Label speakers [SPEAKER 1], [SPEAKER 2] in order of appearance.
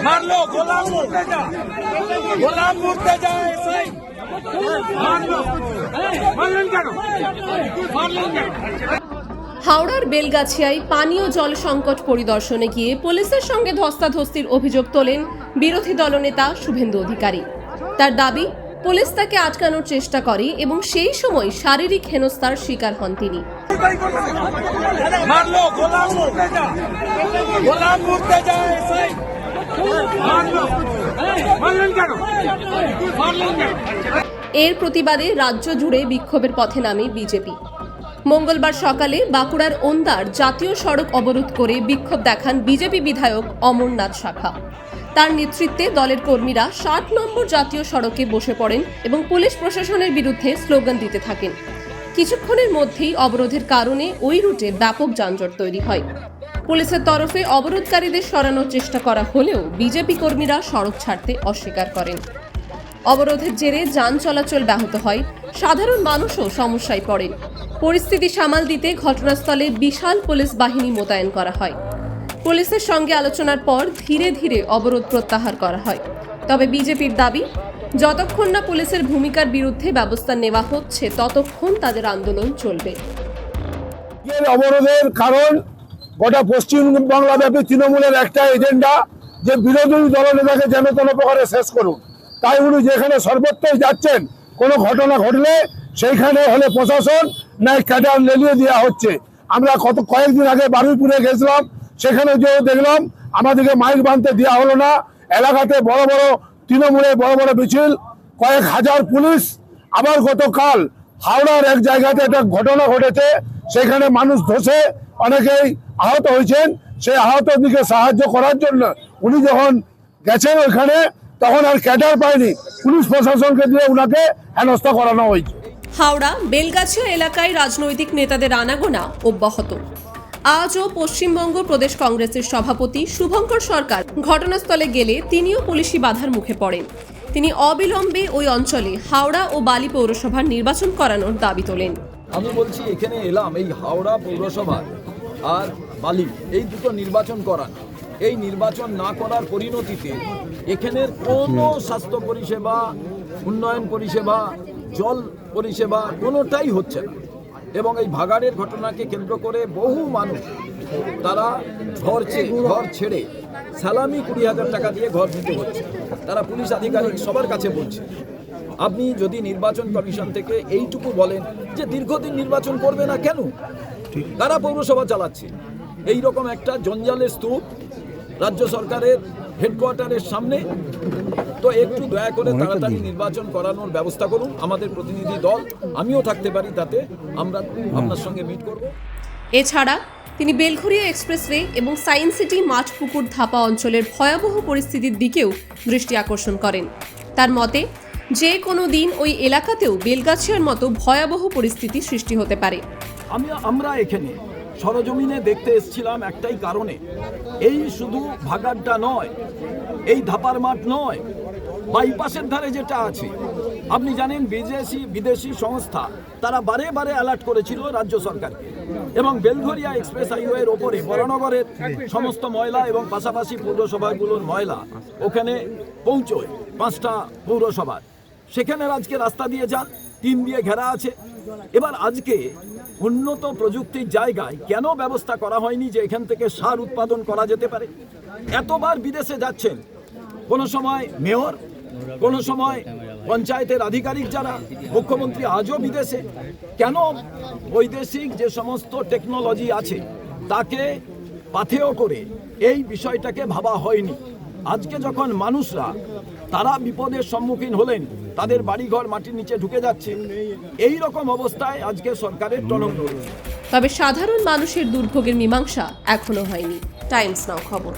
[SPEAKER 1] মারলো গোলাম মুড়তে যায় এসআই মারলো মারলেন কেন
[SPEAKER 2] হাওড়ার বেলগাছিয়ায় পানীয় জল সংকট পরিদর্শনে গিয়ে পুলিশের সঙ্গে ধস্তাধস্তির অভিযোগ তোলেন বিরোধী দলনেতা শুভেন্দু অধিকারী। তার দাবি, পুলিশ তাকে আটকানোর চেষ্টা করে এবং সেই সময় শারীরিক হেনস্থার শিকার হন তিনি।
[SPEAKER 1] মারলো গোলাম মুড়তে যায় এসআই মারলো মারলেন কেন
[SPEAKER 2] এর প্রতিবাদে রাজ্য জুড়ে বিক্ষোভের পথে নামে বিজেপি। মঙ্গলবার সকালে বাঁকুড়ার ওন্দার জাতীয় সড়ক অবরোধ করে বিক্ষোভ দেখান বিজেপি বিধায়ক অমরনাথ শাখা। তার নেতৃত্বে দলের কর্মীরা 60 নম্বর জাতীয় সড়কে বসে পড়েন এবং পুলিশ প্রশাসনের বিরুদ্ধে স্লোগান দিতে থাকেন। কিছুক্ষণের মধ্যেই অবরোধের কারণে ওই রুটে ব্যাপক যানজট তৈরি হয়। পুলিশের তরফে অবরোধকারীদের সরানোর চেষ্টা করা হলেও বিজেপি কর্মীরা সড়ক ছাড়তে অস্বীকার করেন। অবরোধের জেরে যান চলাচল ব্যাহত হয়, সাধারণ মানুষও সমস্যায় পড়েন। পরিস্থিতি সামাল দিতে ঘটনাস্থলে বিশাল পুলিশ বাহিনী মোতায়েন করা হয়। পুলিশের সঙ্গে আলোচনার পর ধীরে ধীরে অবরোধ প্রত্যাহার করা হয়। তবে বিজেপির দাবি, যতক্ষণ না পুলিশের ভূমিকার বিরুদ্ধে ব্যবস্থা নেওয়া হচ্ছে ততক্ষণ তাদের আন্দোলন চলবে।
[SPEAKER 3] অবরোধের কারণ গোটা পশ্চিমবাংলাব্যাপী তৃণমূলের একটা এজেন্ডা যে বিরোধী দলনেতাকে যেন কোনো প্রকারে শেষ করুন। তাই উনি যেখানে সর্বত্রই যাচ্ছেন, কোনো ঘটনা ঘটলে সেইখানে হলে প্রশাসন নাই ক্যাডার লেলিয়ে দেওয়া হচ্ছে। আমরা কয়েকদিন আগে বারুইপুরে গেছিলাম, সেখানে যে দেখলাম আমাদেরকে মাইক বাঁধতে দেওয়া হলো না। এলাকাতে বড় বড় তৃণমূলের বড় বড় মিছিল, কয়েক হাজার পুলিশ। আবার গতকাল হাওড়ার এক জায়গাতে একটা ঘটনা ঘটেছে, সেখানে মানুষ ধসে অনেকেই আহত হয়েছেন। সেই আহতের দিকে সাহায্য করার জন্য উনি যখন গেছেন ওইখানে, তখন আর ক্যাডার পায়নি, পুলিশ প্রশাসনকে দিয়ে উনাকে হেনস্থা করানো হয়েছে।
[SPEAKER 2] হাওড়া বেলগাছিয়া এলাকায় রাজনৈতিক নেতাদের আনাগোনা অব্যাহত। আজও পশ্চিমবঙ্গ প্রদেশ কংগ্রেসের সভাপতি শুভঙ্কর সরকার ঘটনাস্থলে গেলে তিনিও পুলিশি বাধার মুখে পড়েন। তিনি অবিলম্বে ওই অঞ্চলে হাওড়া ও বালি পৌরসভার নির্বাচন করানোর দাবি তোলেন।
[SPEAKER 4] আমি বলছি, এখানে এলাম এই হাওড়া পৌরসভা আর বালি এই দুটো নির্বাচন করান। এই নির্বাচন না করার পরিণতিতে এখানের কোনো স্বাস্থ্য পরিষেবা, উন্নয়ন পরিষেবা, জল পরিষেবা কোনোটাই হচ্ছে না। এবং এই ভাগাড়ের ঘটনাকে কেন্দ্র করে বহু মানুষ তারা ঘর ছেড়ে সালামি 20,000 টাকা দিয়ে ঘর দিতে হচ্ছে। তারা পুলিশ আধিকারিক সবার কাছে বলছে, আপনি যদি নির্বাচন কমিশন থেকে এইটুকু বলেন যে দীর্ঘদিন নির্বাচন করবে না কেন, তারা পৌরসভা চালাচ্ছে। এই রকম একটা জঞ্জালের স্তূপ রাজ্য সরকারের হেডকোয়ার্টারের সামনে। তো একটু দয়া করে তাড়াতাড়ি নির্বাচন করানোর ব্যবস্থা করুন। আমাদের প্রতিনিধি দল, আমিও থাকতে পারি, তাতে আমরা আপনার সঙ্গে মিট করব।
[SPEAKER 2] এছাড়া তিনি বেলঘরিয়া এক্সপ্রেসওয়ে এবং সায়েন্স সিটি মাঠপুকুর ধাপা অঞ্চলের ভয়াবহ পরিস্থিতির দিকেও দৃষ্টি আকর্ষণ করেন। তার মতে, যে কোনো দিন ওই এলাকাতেও বেলগাছিয়ার মতো ভয়াবহ পরিস্থিতি সৃষ্টি হতে পারে।
[SPEAKER 4] আমরা এখানে সরজমিনে দেখতে এসেছিলাম একটাই কারণে, এই শুধু ভাগাড়টা নয়, এই ধাপার মাঠ নয়, বাইপাসের ধারে যেটা আছে, আপনি জানেন বিদেশি সংস্থা তারা বারে বারে অ্যালার্ট করেছিল রাজ্য সরকারকে। এবং বেলঘরিয়া এক্সপ্রেস হাইওয়ের ওপরে বরানগরের সমস্ত ময়লা এবং পাশাপাশি পৌরসভাগুলোর ময়লা ওখানে পৌঁছয় 5টা পৌরসভার। সেখানে আজকে রাস্তা দিয়ে যান, টিন দিয়ে ঘেরা আছে। এবার আজকে উন্নত প্রযুক্তির জায়গায় কেন ব্যবস্থা করা হয়নি যে এখান থেকে সার উৎপাদন করা যেতে পারে? এতবার বিদেশে যাচ্ছেন, কোনো সময় মেয়র, কোনো সময় পঞ্চায়েতের আধিকারিক, যারা মুখ্যমন্ত্রী আজও বিদেশে। কেন বৈদেশিক যে সমস্ত টেকনোলজি আছে তাকে পাথেয় করে এই বিষয়টাকে ভাবা হয়নি? আজকে যখন মানুষরা তারা বিপদের সম্মুখীন হলেন, তাদের বাড়িঘর মাটির নিচে ঢুকে যাচ্ছে, এই রকম অবস্থায় আজকে সরকারের টনক নড়ছে।
[SPEAKER 2] তবে সাধারণ মানুষের দুর্ভোগের মীমাংসা এখনো হয়নি। টাইমস নাও খবর।